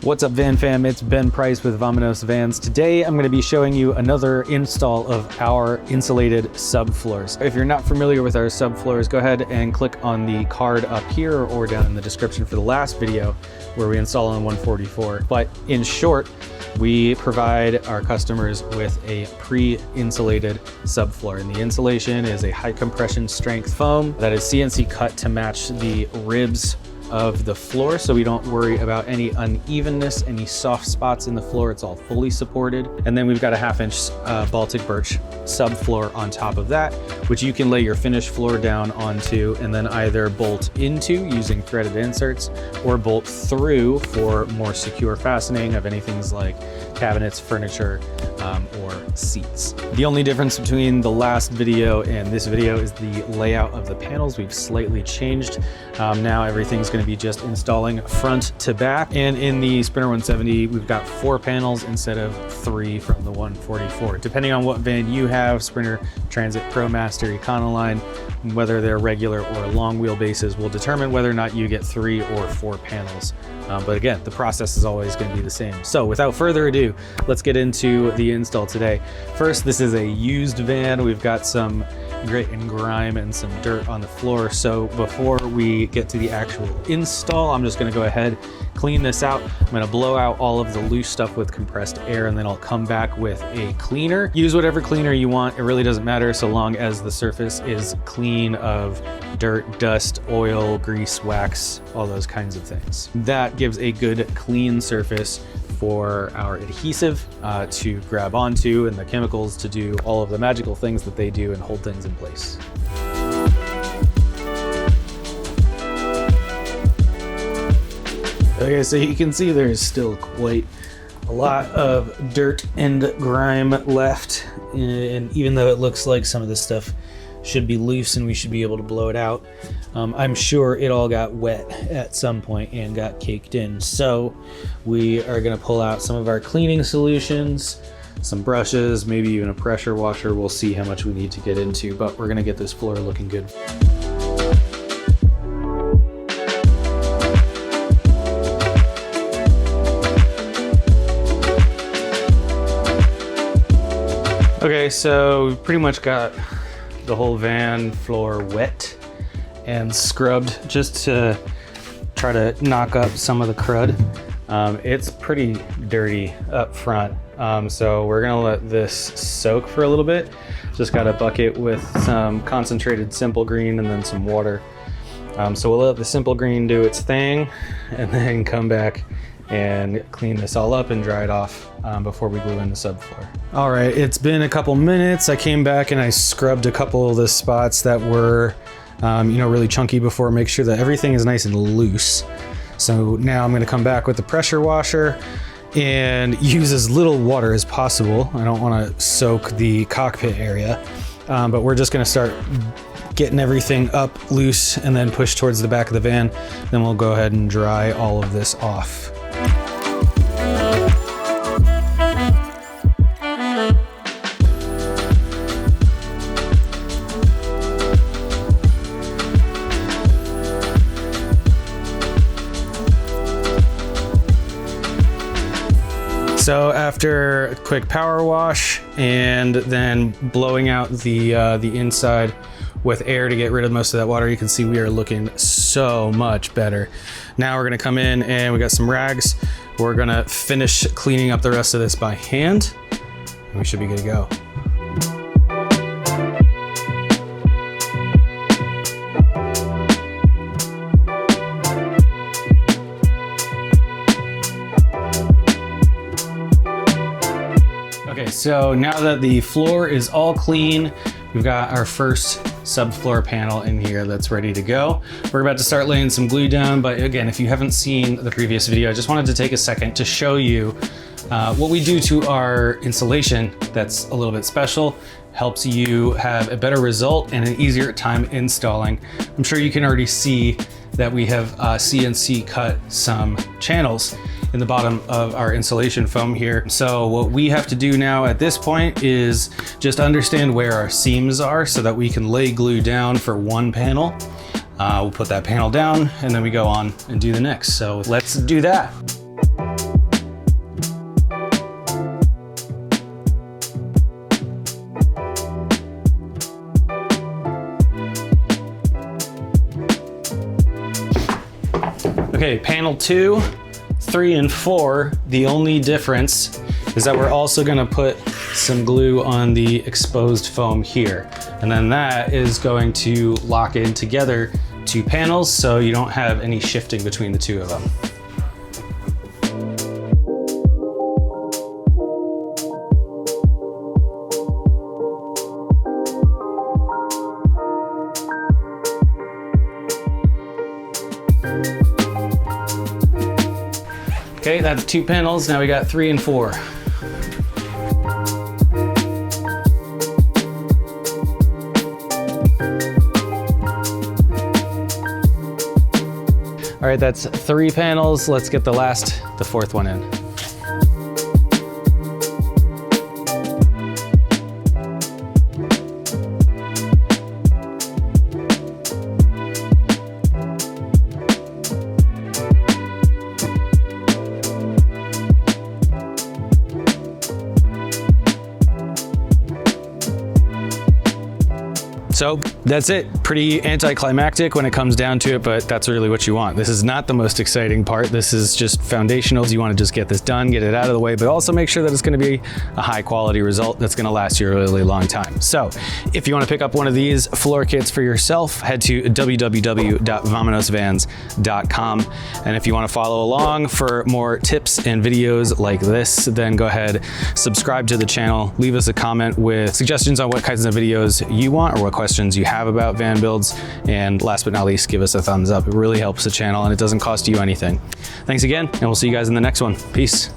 What's up, Van Fam? It's Ben Price with Vamonos Vans. Today I'm going to be showing you another install of our insulated subfloors. If you're not familiar with our subfloors, go ahead and click on the card up here or down in the description for the last video where we install on 144. But in short, we provide our customers with a pre-insulated subfloor, and the insulation is a high compression strength foam that is CNC cut to match the ribs of the floor, so we don't worry about any unevenness, any soft spots in the floor. It's all fully supported. And then we've got a 1/2 inch Baltic birch subfloor on top of that, which you can lay your finished floor down onto and then either bolt into using threaded inserts or bolt through for more secure fastening of anything like cabinets, furniture, or seats. The only difference between the last video and this video is the layout of the panels. We've slightly changed. Now everything's going to be just installing front to back. And in the Sprinter 170, we've got 4 panels instead of 3 from the 144. Depending on what van you have, Sprinter, Transit, ProMaster, Econoline, whether they're regular or long wheelbases will determine whether or not you get 3 or 4 panels. But again, the process is always going to be the same. So without further ado, let's get into the install today. First, this is a used van. We've got some grit and grime and some dirt on the floor. So before we get to the actual install, I'm just going to go ahead, clean this out. I'm going to blow out all of the loose stuff with compressed air, and then I'll come back with a cleaner. Use whatever cleaner you want. It really doesn't matter so long as the surface is clean of dirt, dust, oil, grease, wax, all those kinds of things. That gives a good clean surface for our adhesive to grab onto and the chemicals to do all of the magical things that they do and hold things in place. Okay, so you can see there's still quite a lot of dirt and grime left, and even though it looks like some of this stuff should be loose and we should be able to blow it out, I'm sure it all got wet at some point and got caked in. So we are going to pull out some of our cleaning solutions, some brushes, maybe even a pressure washer. We'll see how much we need to get into, but we're going to get this floor looking good. Okay, so we've pretty much got the whole van floor wet and scrubbed just to try to knock up some of the crud. It's pretty dirty up front, so we're gonna let this soak for a little bit. Just got a bucket with some concentrated simple green and then some water. So we'll let the simple green do its thing and then come back and clean this all up and dry it off before we glue in the subfloor. All right, it's been a couple minutes. I came back and I scrubbed a couple of the spots that were really chunky before, make sure that everything is nice and loose. So now I'm gonna come back with the pressure washer and use as little water as possible. I don't wanna soak the cockpit area, but we're just gonna start getting everything up loose and then push towards the back of the van. Then we'll go ahead and dry all of this off. So after a quick power wash and then blowing out the inside with air to get rid of most of that water, you can see we are looking so much better. Now we're gonna come in and we got some rags. We're gonna finish cleaning up the rest of this by hand, and we should be good to go. Okay, so now that the floor is all clean, we've got our first subfloor panel in here that's ready to go. We're about to start laying some glue down, but again, if you haven't seen the previous video, I just wanted to take a second to show you what we do to our insulation that's a little bit special, helps you have a better result and an easier time installing. I'm sure you can already see that we have CNC cut some channels in the bottom of our insulation foam here. So what we have to do now at this point is just understand where our seams are so that we can lay glue down for one panel. We'll put that panel down and then we go on and do the next. So let's do that. Okay, panel 2, 3, and 4, the only difference is that we're also gonna put some glue on the exposed foam here. And then that is going to lock in together 2 panels so you don't have any shifting between the 2 of them. Okay, that's 2 panels. Now we got 3 and 4. All right, that's 3 panels. Let's get the 4th one in. So that's it. Pretty anticlimactic when it comes down to it, but that's really what you want. This is not the most exciting part. This is just foundationals. You want to just get this done, get it out of the way, but also make sure that it's going to be a high quality result that's going to last you a really long time. So if you want to pick up one of these floor kits for yourself, head to www.vamonosvans.com. And if you want to follow along for more tips and videos like this, then go ahead, subscribe to the channel, leave us a comment with suggestions on what kinds of videos you want or what questions you have about van builds, and last but not least, give us a thumbs up. It really helps the channel and it doesn't cost you anything. Thanks again, and we'll see you guys in the next one. Peace.